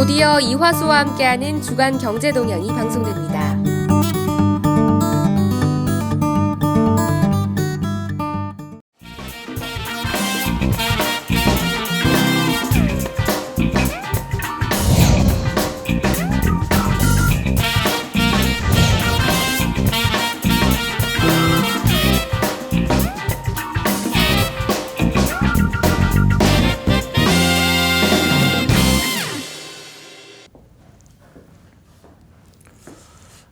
드디어 이화수와 함께하는 주간 경제동향이 방송됩니다.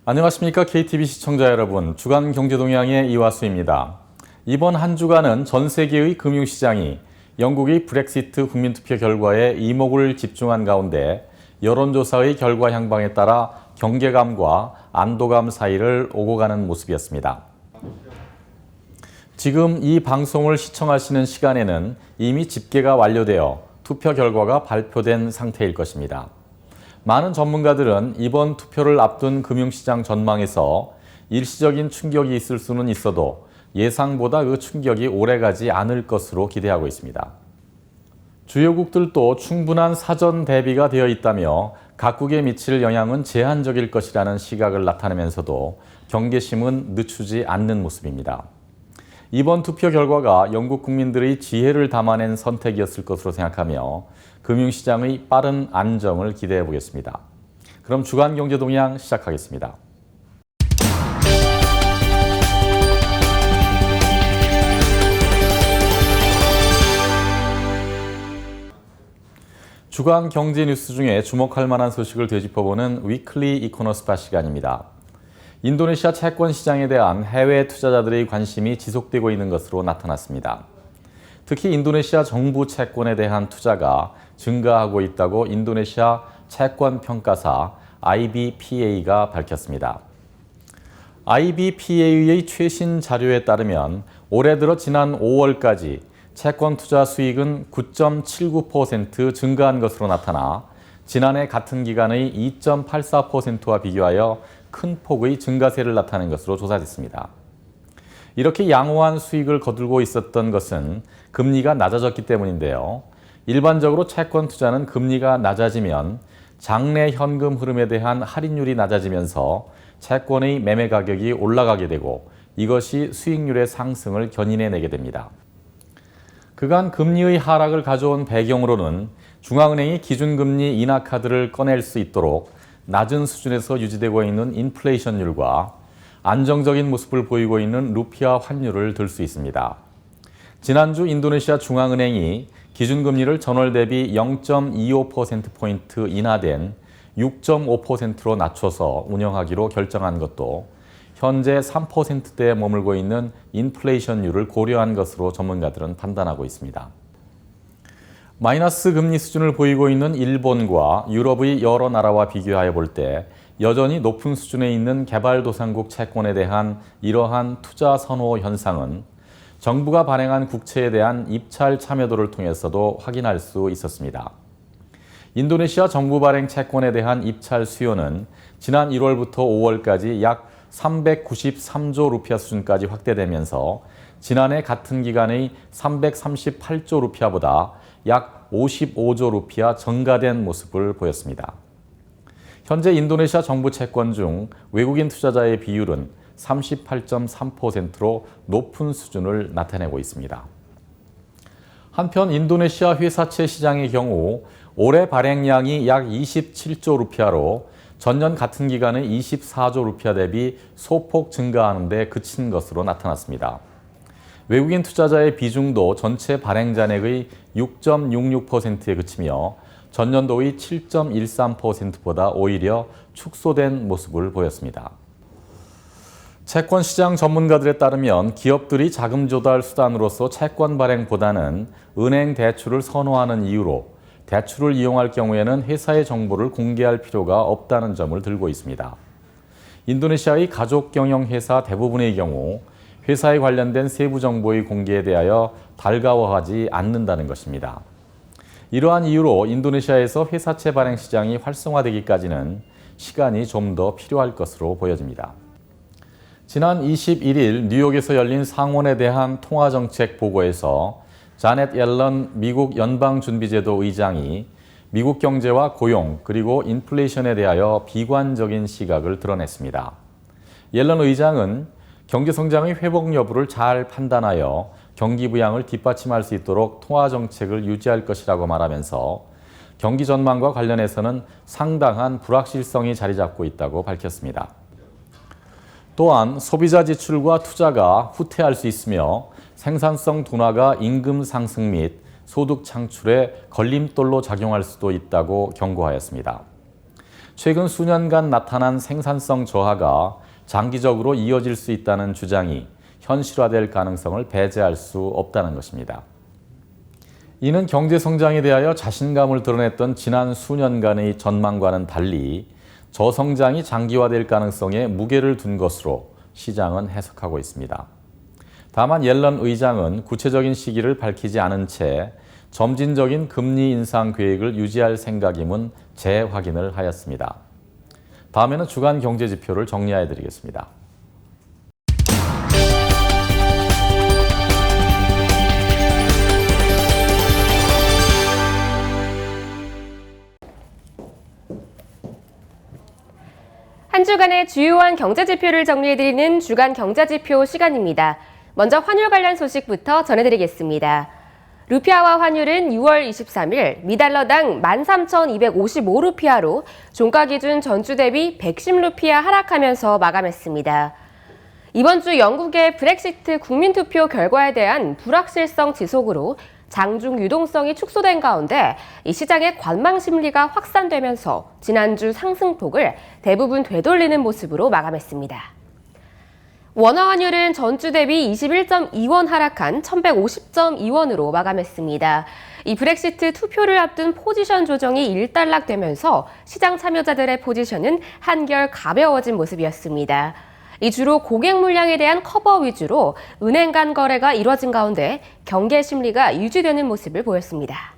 안녕하십니까 KTV 시청자 여러분, 주간 경제동향의 이화수입니다. 이번 한 주간은 전 세계의 금융시장이 영국의 브렉시트 국민투표 결과에 이목을 집중한 가운데 여론조사의 결과 향방에 따라 경계감과 안도감 사이를 오고 가는 모습이었습니다. 지금 이 방송을 시청하시는 시간에는 이미 집계가 완료되어 투표 결과가 발표된 상태일 것입니다. 많은 전문가들은 이번 투표를 앞둔 금융시장 전망에서 일시적인 충격이 있을 수는 있어도 예상보다 그 충격이 오래가지 않을 것으로 기대하고 있습니다. 주요국들도 충분한 사전 대비가 되어 있다며 각국에 미칠 영향은 제한적일 것이라는 시각을 나타내면서도 경계심은 늦추지 않는 모습입니다. 이번 투표 결과가 영국 국민들의 지혜를 담아낸 선택이었을 것으로 생각하며 금융시장의 빠른 안정을 기대해 보겠습니다. 그럼 주간 경제 동향 시작하겠습니다. 주간 경제 뉴스 중에 주목할 만한 소식을 되짚어보는 위클리 이코노스파 시간입니다. 인도네시아 채권 시장에 대한 해외 투자자들의 관심이 지속되고 있는 것으로 나타났습니다. 특히 인도네시아 정부 채권에 대한 투자가 증가하고 있다고 인도네시아 채권평가사 IBPA가 밝혔습니다. IBPA의 최신 자료에 따르면 올해 들어 지난 5월까지 채권 투자 수익은 9.79% 증가한 것으로 나타나 지난해 같은 기간의 2.84%와 비교하여 큰 폭의 증가세를 나타낸 것으로 조사됐습니다. 이렇게 양호한 수익을 거두고 있었던 것은 금리가 낮아졌기 때문인데요. 일반적으로 채권 투자는 금리가 낮아지면 장내 현금 흐름에 대한 할인율이 낮아지면서 채권의 매매 가격이 올라가게 되고 이것이 수익률의 상승을 견인해내게 됩니다. 그간 금리의 하락을 가져온 배경으로는 중앙은행이 기준금리 인하 카드를 꺼낼 수 있도록 낮은 수준에서 유지되고 있는 인플레이션율과 안정적인 모습을 보이고 있는 루피아 환율을 들 수 있습니다. 지난주 인도네시아 중앙은행이 기준금리를 전월 대비 0.25%포인트 인하된 6.5%로 낮춰서 운영하기로 결정한 것도 현재 3%대에 머물고 있는 인플레이션율을 고려한 것으로 전문가들은 판단하고 있습니다. 마이너스 금리 수준을 보이고 있는 일본과 유럽의 여러 나라와 비교하여 볼 때 여전히 높은 수준에 있는 개발도상국 채권에 대한 이러한 투자 선호 현상은 정부가 발행한 국채에 대한 입찰 참여도를 통해서도 확인할 수 있었습니다. 인도네시아 정부 발행 채권에 대한 입찰 수요는 지난 1월부터 5월까지 약 393조 루피아 수준까지 확대되면서 지난해 같은 기간의 338조 루피아보다 약 55조 루피아 증가된 모습을 보였습니다. 현재 인도네시아 정부 채권 중 외국인 투자자의 비율은 38.3%로 높은 수준을 나타내고 있습니다. 한편 인도네시아 회사채 시장의 경우 올해 발행량이 약 27조 루피아로 전년 같은 기간의 24조 루피아 대비 소폭 증가하는 데 그친 것으로 나타났습니다. 외국인 투자자의 비중도 전체 발행 잔액의 6.66%에 그치며 전년도의 7.13%보다 오히려 축소된 모습을 보였습니다. 채권 시장 전문가들에 따르면 기업들이 자금 조달 수단으로서 채권 발행보다는 은행 대출을 선호하는 이유로 대출을 이용할 경우에는 회사의 정보를 공개할 필요가 없다는 점을 들고 있습니다. 인도네시아의 가족 경영 회사 대부분의 경우 회사에 관련된 세부 정보의 공개에 대하여 달가워하지 않는다는 것입니다. 이러한 이유로 인도네시아에서 회사채 발행 시장이 활성화되기까지는 시간이 좀 더 필요할 것으로 보여집니다. 지난 21일 뉴욕에서 열린 상원에 대한 통화정책 보고에서 자넷 옐런 미국 연방준비제도 의장이 미국 경제와 고용 그리고 인플레이션에 대하여 비관적인 시각을 드러냈습니다. 옐런 의장은 경제 성장의 회복 여부를 잘 판단하여 경기 부양을 뒷받침할 수 있도록 통화 정책을 유지할 것이라고 말하면서 경기 전망과 관련해서는 상당한 불확실성이 자리 잡고 있다고 밝혔습니다. 또한 소비자 지출과 투자가 후퇴할 수 있으며 생산성 둔화가 임금 상승 및 소득 창출에 걸림돌로 작용할 수도 있다고 경고하였습니다. 최근 수년간 나타난 생산성 저하가 장기적으로 이어질 수 있다는 주장이 현실화될 가능성을 배제할 수 없다는 것입니다. 이는 경제 성장에 대하여 자신감을 드러냈던 지난 수년간의 전망과는 달리 저성장이 장기화될 가능성에 무게를 둔 것으로 시장은 해석하고 있습니다. 다만 옐런 의장은 구체적인 시기를 밝히지 않은 채 점진적인 금리 인상 계획을 유지할 생각임은 재확인을 하였습니다. 다음에는 주간 경제 지표를 정리해 드리겠습니다. 한 주간의 주요한 경제지표를 정리해드리는 주간 경제지표 시간입니다. 먼저 환율 관련 소식부터 전해드리겠습니다. 루피아화 환율은 6월 23일 미달러당 13,255루피아로 종가 기준 전주 대비 110루피아 하락하면서 마감했습니다. 이번 주 영국의 브렉시트 국민투표 결과에 대한 불확실성 지속으로 장중 유동성이 축소된 가운데 이 시장의 관망 심리가 확산되면서 지난주 상승폭을 대부분 되돌리는 모습으로 마감했습니다. 원화 환율은 전주 대비 21.2원 하락한 1,150.2원으로 마감했습니다. 이 브렉시트 투표를 앞둔 포지션 조정이 일단락되면서 시장 참여자들의 포지션은 한결 가벼워진 모습이었습니다. 이 주로 고객 물량에 대한 커버 위주로 은행 간 거래가 이뤄진 가운데 경계 심리가 유지되는 모습을 보였습니다.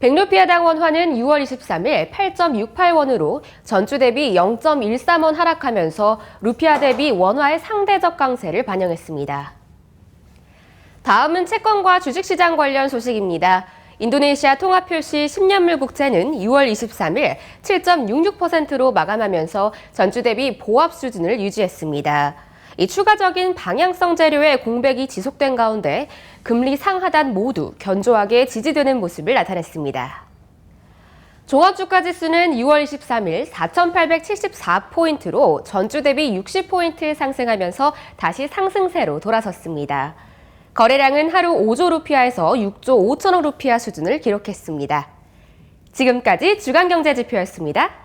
100루피아당 원화는 6월 23일 8.68원으로 전주 대비 0.13원 하락하면서 루피아 대비 원화의 상대적 강세를 반영했습니다. 다음은 채권과 주식시장 관련 소식입니다. 인도네시아 통화표시 10년물 국채는 6월 23일 7.66%로 마감하면서 전주 대비 보합 수준을 유지했습니다. 이 추가적인 방향성 재료의 공백이 지속된 가운데 금리 상하단 모두 견조하게 지지되는 모습을 나타냈습니다. 종합주가지수는 6월 23일 4,874포인트로 전주 대비 60포인트 상승하면서 다시 상승세로 돌아섰습니다. 거래량은 하루 5조 루피아에서 6조 5천억 루피아 수준을 기록했습니다. 지금까지 주간경제지표였습니다.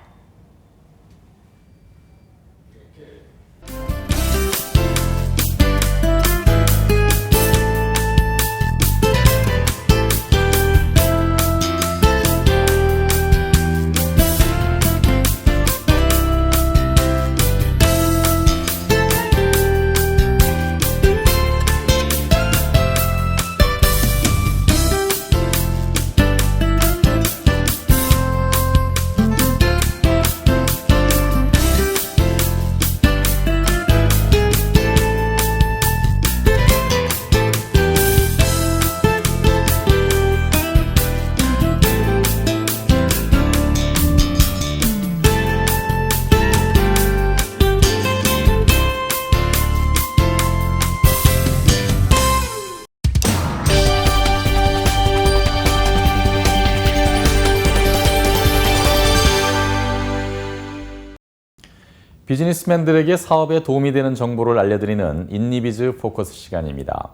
비즈니스맨들에게 사업에 도움이 되는 정보를 알려드리는 인니비즈 포커스 시간입니다.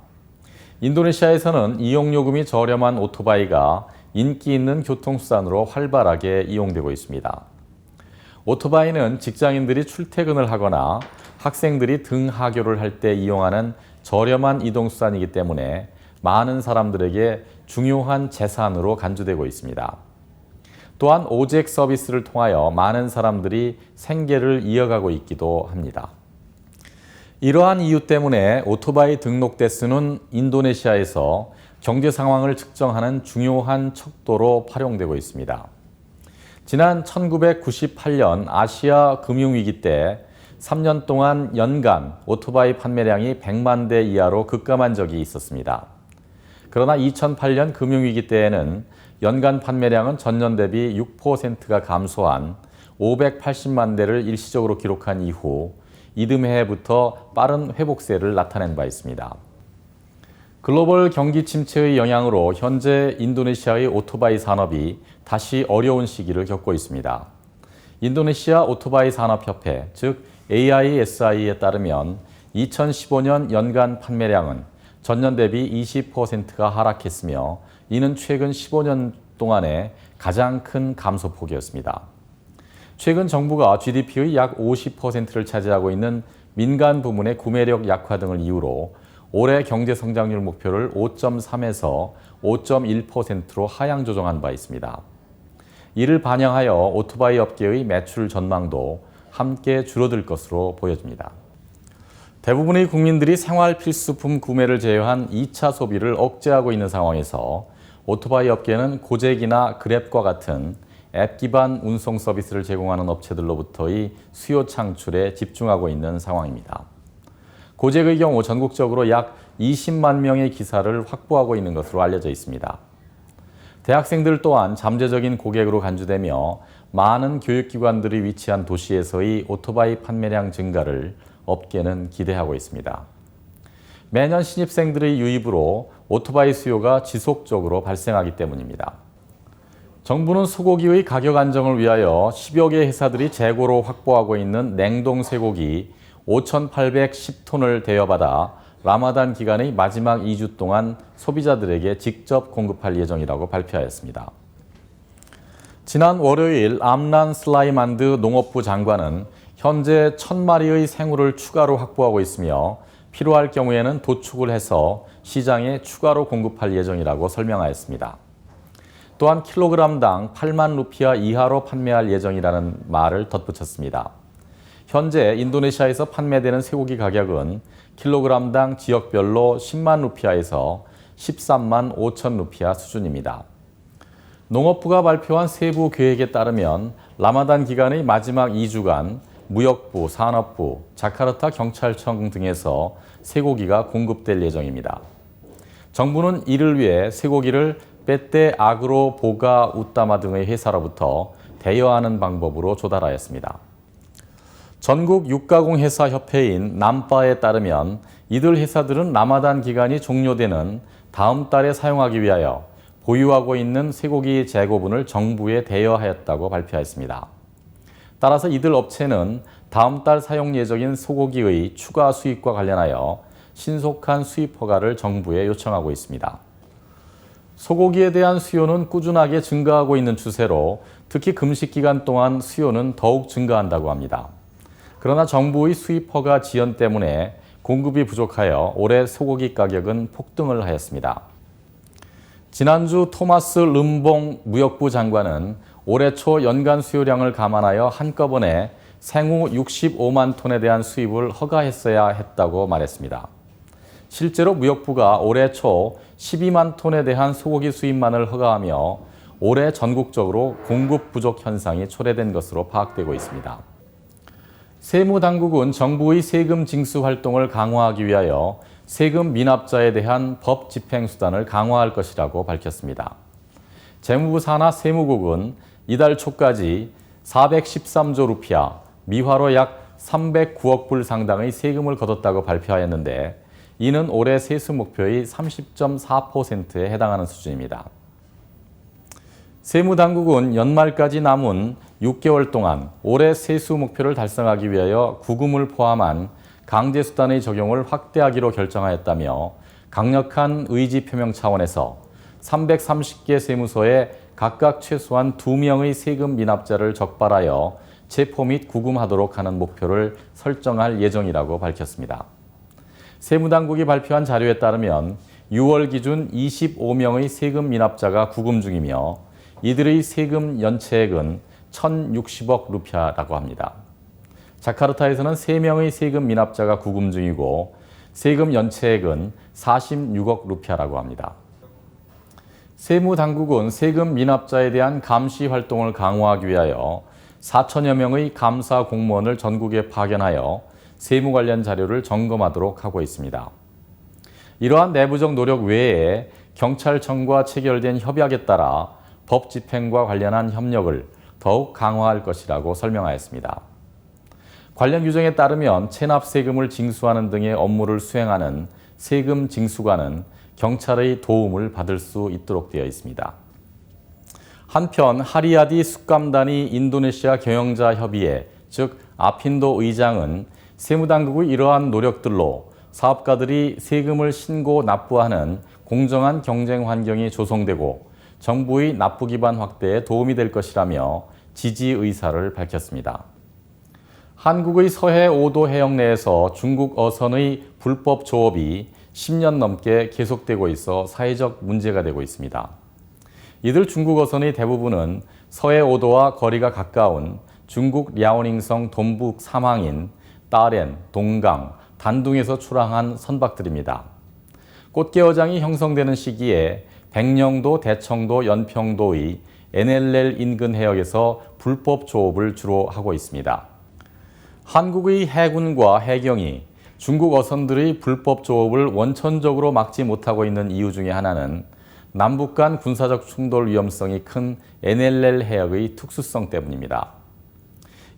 인도네시아에서는 이용요금이 저렴한 오토바이가 인기 있는 교통수단으로 활발하게 이용되고 있습니다. 오토바이는 직장인들이 출퇴근을 하거나 학생들이 등하교를 할 때 이용하는 저렴한 이동수단이기 때문에 많은 사람들에게 중요한 재산으로 간주되고 있습니다. 또한 오잭 서비스를 통하여 많은 사람들이 생계를 이어가고 있기도 합니다. 이러한 이유 때문에 오토바이 등록 대수는 인도네시아에서 경제 상황을 측정하는 중요한 척도로 활용되고 있습니다. 지난 1998년 아시아 금융위기 때 3년 동안 연간 오토바이 판매량이 100만 대 이하로 급감한 적이 있었습니다. 그러나 2008년 금융위기 때에는 연간 판매량은 전년 대비 6%가 감소한 580만 대를 일시적으로 기록한 이후 이듬해부터 빠른 회복세를 나타낸 바 있습니다. 글로벌 경기 침체의 영향으로 현재 인도네시아의 오토바이 산업이 다시 어려운 시기를 겪고 있습니다. 인도네시아 오토바이 산업협회, 즉 AISI에 따르면 2015년 연간 판매량은 전년 대비 20%가 하락했으며 이는 최근 15년 동안의 가장 큰 감소폭이었습니다. 최근 정부가 GDP의 약 50%를 차지하고 있는 민간 부문의 구매력 약화 등을 이유로 올해 경제 성장률 목표를 5.3에서 5.1%로 하향 조정한 바 있습니다. 이를 반영하여 오토바이 업계의 매출 전망도 함께 줄어들 것으로 보여집니다. 대부분의 국민들이 생활 필수품 구매를 제외한 2차 소비를 억제하고 있는 상황에서 오토바이 업계는 고잭이나 그랩과 같은 앱 기반 운송 서비스를 제공하는 업체들로부터의 수요 창출에 집중하고 있는 상황입니다. 고잭의 경우 전국적으로 약 20만 명의 기사를 확보하고 있는 것으로 알려져 있습니다. 대학생들 또한 잠재적인 고객으로 간주되며 많은 교육기관들이 위치한 도시에서의 오토바이 판매량 증가를 업계는 기대하고 있습니다. 매년 신입생들의 유입으로 오토바이 수요가 지속적으로 발생하기 때문입니다. 정부는 소고기의 가격 안정을 위하여 10여 개 회사들이 재고로 확보하고 있는 냉동 쇠고기 5,810톤을 대여받아 라마단 기간의 마지막 2주 동안 소비자들에게 직접 공급할 예정이라고 발표하였습니다. 지난 월요일 암란 슬라이만드 농업부 장관은 현재 1,000마리의 생우를 추가로 확보하고 있으며 필요할 경우에는 도축을 해서 시장에 추가로 공급할 예정이라고 설명하였습니다. 또한 킬로그램당 8만 루피아 이하로 판매할 예정이라는 말을 덧붙였습니다. 현재 인도네시아에서 판매되는 쇠고기 가격은 킬로그램당 지역별로 10만 루피아에서 13만 5천 루피아 수준입니다. 농업부가 발표한 세부 계획에 따르면 라마단 기간의 마지막 2주간 무역부, 산업부, 자카르타 경찰청 등에서 쇠고기가 공급될 예정입니다. 정부는 이를 위해 쇠고기를 빼떼 아그로 보가 우따마 등의 회사로부터 대여하는 방법으로 조달하였습니다. 전국 육가공 회사 협회인 남바에 따르면 이들 회사들은 라마단 기간이 종료되는 다음 달에 사용하기 위하여 보유하고 있는 쇠고기 재고분을 정부에 대여하였다고 발표했습니다. 따라서 이들 업체는 다음 달 사용 예정인 소고기의 추가 수입과 관련하여 신속한 수입 허가를 정부에 요청하고 있습니다. 소고기에 대한 수요는 꾸준하게 증가하고 있는 추세로 특히 금식 기간 동안 수요는 더욱 증가한다고 합니다. 그러나 정부의 수입 허가 지연 때문에 공급이 부족하여 올해 소고기 가격은 폭등을 하였습니다. 지난주 토마스 름봉 무역부 장관은 올해 초 연간 수요량을 감안하여 한꺼번에 생우 65만 톤에 대한 수입을 허가했어야 했다고 말했습니다. 실제로 무역부가 올해 초 12만 톤에 대한 소고기 수입만을 허가하며 올해 전국적으로 공급 부족 현상이 초래된 것으로 파악되고 있습니다. 세무당국은 정부의 세금 징수 활동을 강화하기 위하여 세금 미납자에 대한 법 집행 수단을 강화할 것이라고 밝혔습니다. 재무부 산하 세무국은 이달 초까지 413조 루피아, 미화로 약 309억 불 상당의 세금을 거뒀다고 발표하였는데 이는 올해 세수 목표의 30.4%에 해당하는 수준입니다. 세무당국은 연말까지 남은 6개월 동안 올해 세수 목표를 달성하기 위하여 구금을 포함한 강제수단의 적용을 확대하기로 결정하였다며 강력한 의지 표명 차원에서 330개 세무서에 각각 최소한 2명의 세금 미납자를 적발하여 체포 및 구금하도록 하는 목표를 설정할 예정이라고 밝혔습니다. 세무당국이 발표한 자료에 따르면 6월 기준 25명의 세금 미납자가 구금 중이며 이들의 세금 연체액은 1,060억 루피아라고 합니다. 자카르타에서는 3명의 세금 미납자가 구금 중이고 세금 연체액은 46억 루피아라고 합니다. 세무당국은 세금 미납자에 대한 감시 활동을 강화하기 위하여 4천여 명의 감사 공무원을 전국에 파견하여 세무 관련 자료를 점검하도록 하고 있습니다. 이러한 내부적 노력 외에 경찰청과 체결된 협약에 따라 법 집행과 관련한 협력을 더욱 강화할 것이라고 설명하였습니다. 관련 규정에 따르면 체납 세금을 징수하는 등의 업무를 수행하는 세금 징수관은 경찰의 도움을 받을 수 있도록 되어 있습니다. 한편 하리야디 숙감단이 인도네시아 경영자 협의회, 즉 아핀도 의장은 세무당국의 이러한 노력들로 사업가들이 세금을 신고 납부하는 공정한 경쟁 환경이 조성되고 정부의 납부 기반 확대에 도움이 될 것이라며 지지 의사를 밝혔습니다. 한국의 서해 5도 해역 내에서 중국 어선의 불법 조업이 10년 넘게 계속되고 있어 사회적 문제가 되고 있습니다. 이들 중국 어선의 대부분은 서해 5도와 거리가 가까운 중국 랴오닝성 동북 사망인 따렌, 동강, 단둥에서 출항한 선박들입니다. 꽃게어장이 형성되는 시기에 백령도, 대청도, 연평도의 NLL 인근 해역에서 불법 조업을 주로 하고 있습니다. 한국의 해군과 해경이 중국 어선들의 불법 조업을 원천적으로 막지 못하고 있는 이유 중에 하나는 남북 간 군사적 충돌 위험성이 큰 NLL 해역의 특수성 때문입니다.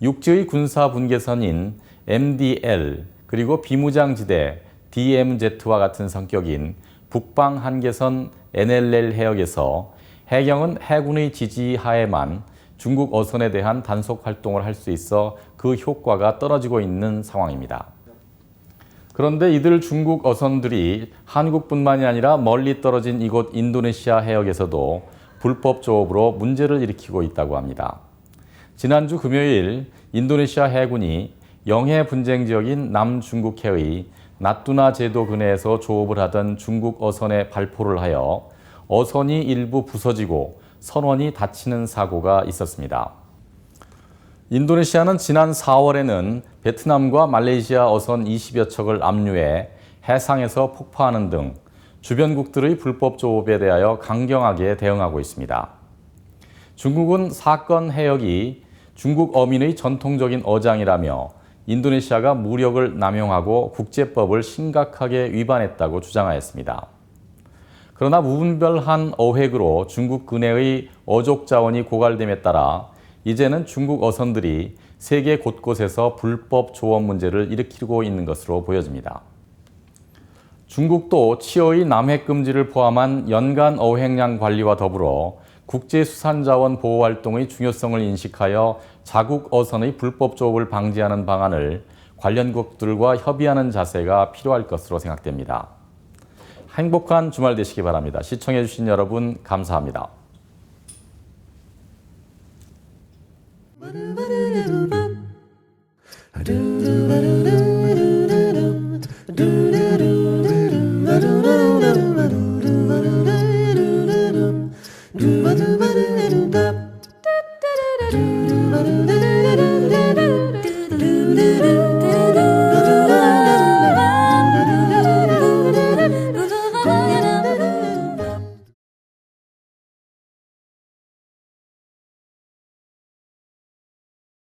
육지의 군사 분계선인 MDL 그리고 비무장지대 DMZ와 같은 성격인 북방 한계선 NLL 해역에서 해경은 해군의 지지하에만 중국 어선에 대한 단속 활동을 할 수 있어 그 효과가 떨어지고 있는 상황입니다. 그런데 이들 중국 어선들이 한국뿐만이 아니라 멀리 떨어진 이곳 인도네시아 해역에서도 불법 조업으로 문제를 일으키고 있다고 합니다. 지난주 금요일 인도네시아 해군이 영해 분쟁 지역인 남중국해의 나뚜나 제도 근해에서 조업을 하던 중국 어선에 발포를 하여 어선이 일부 부서지고 선원이 다치는 사고가 있었습니다. 인도네시아는 지난 4월에는 베트남과 말레이시아 어선 20여 척을 압류해 해상에서 폭파하는 등 주변국들의 불법 조업에 대하여 강경하게 대응하고 있습니다. 중국은 사건 해역이 중국 어민의 전통적인 어장이라며 인도네시아가 무력을 남용하고 국제법을 심각하게 위반했다고 주장하였습니다. 그러나 무분별한 어획으로 중국 근해의 어족 자원이 고갈됨에 따라 이제는 중국 어선들이 세계 곳곳에서 불법 조업 문제를 일으키고 있는 것으로 보여집니다. 중국도 치어의 남획 금지를 포함한 연간 어획량 관리와 더불어 국제수산자원 보호 활동의 중요성을 인식하여 자국 어선의 불법 조업을 방지하는 방안을 관련국들과 협의하는 자세가 필요할 것으로 생각됩니다. 행복한 주말 되시기 바랍니다. 시청해주신 여러분 감사합니다. Do do do do do